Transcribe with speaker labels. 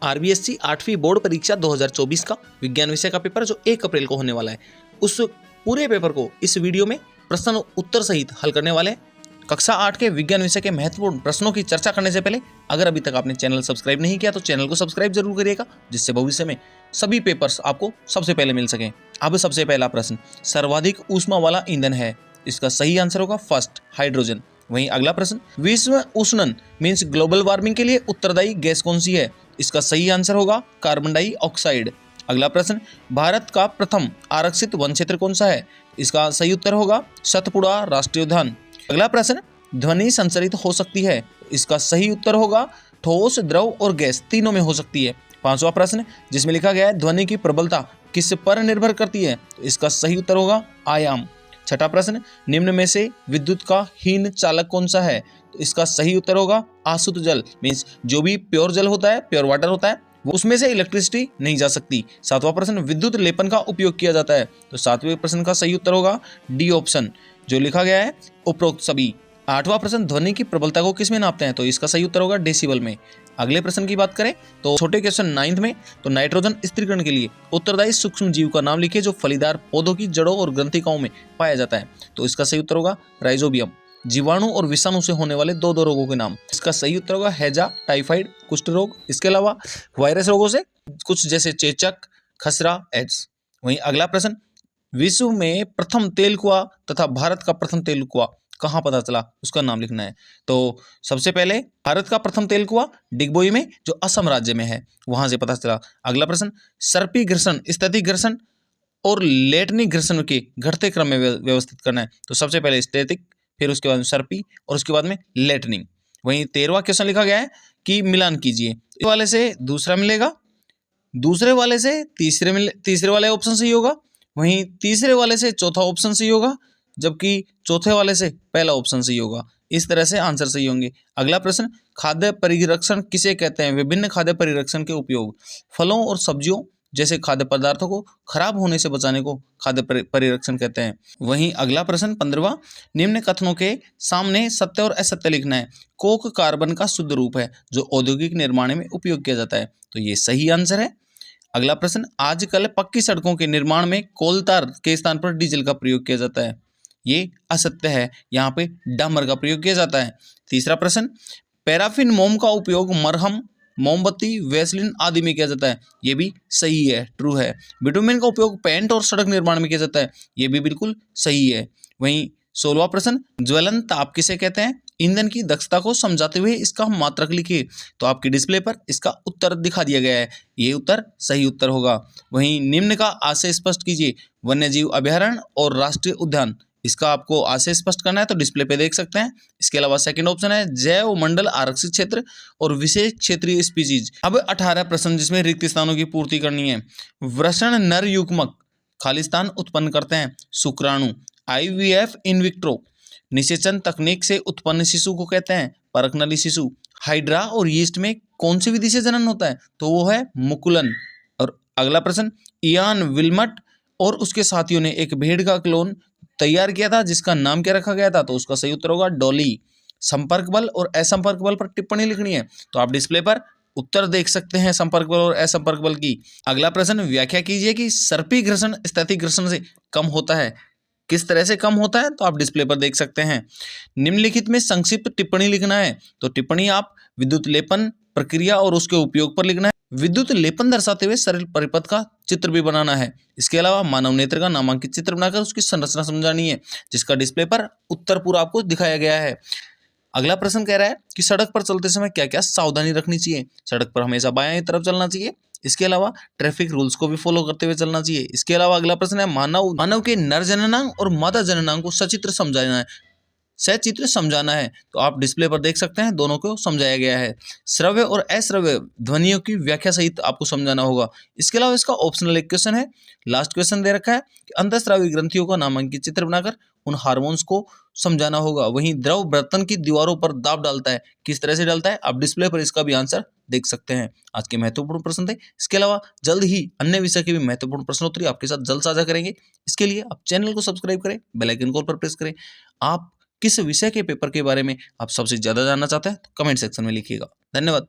Speaker 1: RBSC 8वीं board परीक्षा 2024 का विज्ञान विषय का पेपर जो 1 अप्रैल को होने वाला है, उस पूरे पेपर को इस वीडियो में प्रश्न उत्तर सहित हल करने वाले हैं। कक्षा 8 के विज्ञान विषय के महत्वपूर्ण प्रश्नों की चर्चा करने से पहले अगर अभी तक आपने चैनल सब्सक्राइब नहीं किया तो चैनल को सब्सक्राइब जरूर करिएगा, जिससे भविष्य में सभी पेपर्स आपको सबसे पहले मिल सकें। अब सबसे पहला प्रश्न, सर्वाधिक ऊष्मा वाला ईंधन है, इसका सही आंसर होगा फर्स्ट हाइड्रोजन। वहीं अगला प्रश्न, विश्व उष्णन मीन्स ग्लोबल वार्मिंग के लिए उत्तरदायी गैस कौन सी है, इसका सही आंसर होगा कार्बन डाइऑक्साइड। अगला प्रश्न, भारत का प्रथम आरक्षित वन क्षेत्र कौन सा है, इसका सही उत्तर होगा सतपुड़ा राष्ट्रीय उद्यान। अगला प्रश्न, ध्वनि संचरित हो सकती है, इसका सही उत्तर होगा ठोस, द्रव और गैस तीनों में हो सकती है। पांचवा प्रश्न, जिसमें लिखा गया है ध्वनि की प्रबलता किस पर निर्भर करती है, इसका सही उत्तर होगा आयाम। छठा प्रश्न, निम्न में से विद्युत का हीन चालक कौन सा है, तो इसका सही उत्तर होगा आसुत जल। मीन्स जो भी प्योर जल होता है, प्योर वाटर होता है, वो उसमें से इलेक्ट्रिसिटी नहीं जा सकती। सातवां प्रश्न, विद्युत लेपन का उपयोग किया जाता है, तो सातवें प्रश्न का सही उत्तर होगा डी ऑप्शन, जो लिखा गया है उपरोक्त सभी। आठवां प्रश्न, ध्वनि की प्रबलता को किस में नापते हैं, तो इसका सही उत्तर होगा डेसिबल में। अगले प्रश्न की बात करें तो छोटे क्वेश्चन 9th में, तो नाइट्रोजन स्थिरीकरण के लिए उत्तरदायी सूक्ष्म जीव का नाम लिखिए जो फलीदार पौधों की जड़ों और ग्रंथिकाओं में पाया जाता है, तो इसका सही उत्तर होगा राइजोबियम। जीवाणु और विषाणु से होने वाले दो रोगों के नाम, इसका सही उत्तर होगा हैजा, टाइफाइड, कुष्ठ रोग। इसके अलावा वायरस रोगों से कुछ जैसे चेचक, खसरा, एड्स। वहीं अगला प्रश्न, विश्व में प्रथम तेल कुआं तथा भारत का प्रथम तेल कुआं कहाँ पता चला, उसका नाम लिखना है। तो सबसे पहले भारत का प्रथम तेल कुआं डिगबोई में, जो असम राज्य में है, वहां से पता चला। अगला प्रश्न, सर्पी घर्षण, स्थैतिक घर्षण और लेटनिक घर्षण के घटते क्रम में व्यवस्थित करना है, तो सबसे पहले स्थैतिक, फिर उसके बाद में सर्पी और उसके बाद में लेटनिक। वहीं 13वां क्वेश्चन लिखा गया है कि मिलान कीजिए, इस वाले से दूसरा मिलेगा, दूसरे वाले से तीसरे वाले ऑप्शन सही होगा, वहीं तीसरे वाले से चौथा ऑप्शन सही होगा, जबकि चौथे वाले से पहला ऑप्शन सही होगा। इस तरह से आंसर सही होंगे। अगला प्रश्न, खाद्य परिरक्षण किसे कहते हैं, विभिन्न खाद्य परिरक्षण के उपयोग, फलों और सब्जियों जैसे खाद्य पदार्थों को खराब होने से बचाने को खाद्य परिरक्षण कहते हैं। वहीं अगला प्रश्न 15वां, निम्न कथनों के सामने सत्य और असत्य लिखना है। कोक कार्बन का शुद्ध रूप है जो औद्योगिक निर्माण में उपयोग किया जाता है, तो ये सही आंसर है। अगला प्रश्न, आजकल पक्की सड़कों के निर्माण में कोलतार के स्थान पर डीजल का प्रयोग किया जाता है, ये असत्य है, यहाँ पे डामर का प्रयोग किया जाता है। तीसरा प्रश्न, पैराफिन मोम का उपयोग मरहम, मोमबत्ती, वैसलीन आदि में किया जाता है, ये भी सही है, ट्रू है। बिटुमेन का उपयोग पेंट और सड़क निर्माण में किया जाता है, ये भी बिल्कुल सही है। वहीं 16वां प्रश्न, ज्वलन ताप किसे कहते हैं, ईंधन की दक्षता को समझाते हुए इसका मात्रक लिखिए, तो आपकी डिस्प्ले पर इसका उत्तर दिखा दिया गया है, ये उत्तर सही उत्तर होगा। वहीं निम्न का आशय स्पष्ट कीजिए, वन्य जीव अभयारण्य और राष्ट्रीय उद्यान, इसका आपको आशय स्पष्ट करना है तो डिस्प्ले पे देख सकते हैं। इसके अलावा सेकंड ऑप्शन है जैव मंडल आरक्षित क्षेत्र और विशेष क्षेत्रीय स्पीसीज। अब 18 प्रश्न जिसमें रिक्त स्थानों की पूर्ति करनी है। वृषण नर युग्मक खाली स्थान उत्पन्न करते हैं, शुक्राणु। IVF इन विट्रो निषेचन तकनीक से उत्पन्न शिशु को कहते हैं परखनली शिशु। हाइड्रा और यीस्ट में कौन सी विधि से जनन होता है, तो वो है मुकुलन। और अगला प्रश्न, इयान विल्मट और उसके साथियों ने एक भेड़ का क्लोन तैयार किया था जिसका नाम क्या रखा गया था, तो उसका सही उत्तर होगा डॉली। संपर्क बल और असंपर्क बल पर टिप्पणी लिखनी है, तो आप डिस्प्ले पर उत्तर देख सकते हैं संपर्क बल और असंपर्क बल की। अगला प्रश्न, व्याख्या कीजिए कि सर्पी घर्षण स्थैतिक घर्षण से कम होता है, किस तरह से कम होता है, तो आप डिस्प्ले पर देख सकते हैं। निम्नलिखित में संक्षिप्त टिप्पणी लिखना है, तो टिप्पणी आप विद्युत लेपन प्रक्रिया और उसके उपयोग पर लिखना है। विद्युत लेपन दर्शाते हुए सरल परिपथ का चित्र भी बनाना है। इसके अलावा मानव नेत्र का नामांकित चित्र बनाकर उसकी संरचना समझानी है, जिसका डिस्प्ले पर उत्तर पूरा आपको दिखाया गया है। अगला प्रश्न कह रहा है कि सड़क पर चलते समय क्या क्या सावधानी रखनी चाहिए, सड़क पर हमेशा बाएं तरफ चलना चाहिए, इसके अलावा ट्रैफिक रूल्स को भी फॉलो करते हुए चलना चाहिए। इसके अलावा अगला प्रश्न है मानव के नर जननांग और मादा जननांग को सचित्र समझाना है, तो आप डिस्प्ले पर देख सकते हैं दोनों को समझाया गया है। श्रव्य और अश्रव्य ध्वनियों की व्याख्या सहित आपको समझाना होगा। इसके अलावा इसका ऑप्शनल एक क्वेश्चन है, लास्ट क्वेश्चन दे रखा है कि अंतःस्रावी ग्रंथियों का नामांकित चित्र बनाकर उन हार्मोन्स को समझाना होगा। वहीं द्रव बर्तन की दीवारों पर दाब डालता है, किस तरह से डालता है, आप डिस्प्ले पर इसका भी आंसर देख सकते हैं। आज के महत्वपूर्ण प्रश्न थे। इसके अलावा जल्द ही अन्य विषय के भी महत्वपूर्ण प्रश्नोत्तरी आपके साथ जल्द साझा करेंगे। इसके लिए आप चैनल को सब्सक्राइब करें, बेल आइकन कॉल पर प्रेस करें। आप किस विषय के पेपर के बारे में आप सबसे ज्यादा जानना चाहते हैं तो कमेंट सेक्शन में लिखिएगा। धन्यवाद।